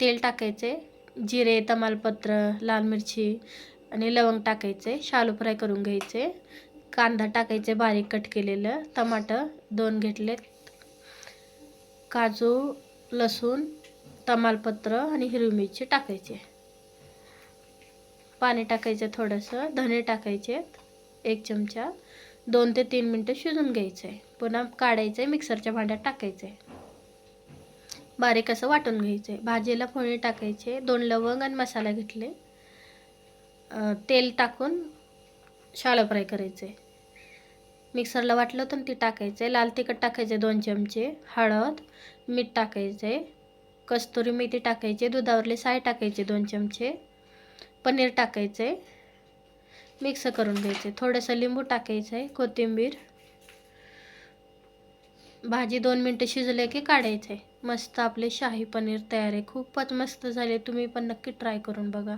तेल टाकायचे, जिरे, तमालपत्र, लाल मिरची आणि लवंग टाकायचे, शालो फ्राय करून घ्यायचे. कांदा टाकायचे बारीक कट केलेलं, टमाटर 2 घेतले, काजू, लसूण, तमालपत्र आणि हिरवी मिरची टाकायचे. पाणी टाकायचं थोडंसं, धने टाकायचे 1 चमचा. 2 ते 3 मिनटं शिजून घ्यायचं आहे. पुन्हा काढायचं आहे, मिक्सरच्या भांड्यात टाकायचं आहे, बारीक असं वाटून घ्यायचं आहे. भाजीला फोडणी टाकायचे, 2 लवंग आणि मसाला घेतले. तेल टाकून शालो फ्राय करायचे. मिक्सरला वाटलं होतं ते टाकायचं आहे. लाल तिखट टाकायचे 2 चमचे, हळद, मीठ टाकायचं आहे, कस्तुरी मेथी टाकायची, दुधावरले साय टाकायचे 2 चमचे, पनीर टाकायचं आहे, मिक्स करून घ्यायचे. थोडंसं लिंबू टाकायचं आहे, कोथिंबीर. भाजी 2 मिनटं शिजले की काढायचं आहे. मस्त आपले शाही पनीर तयार आहे. खूपच मस्त झाले. तुम्ही पण नक्की ट्राय करून बघा.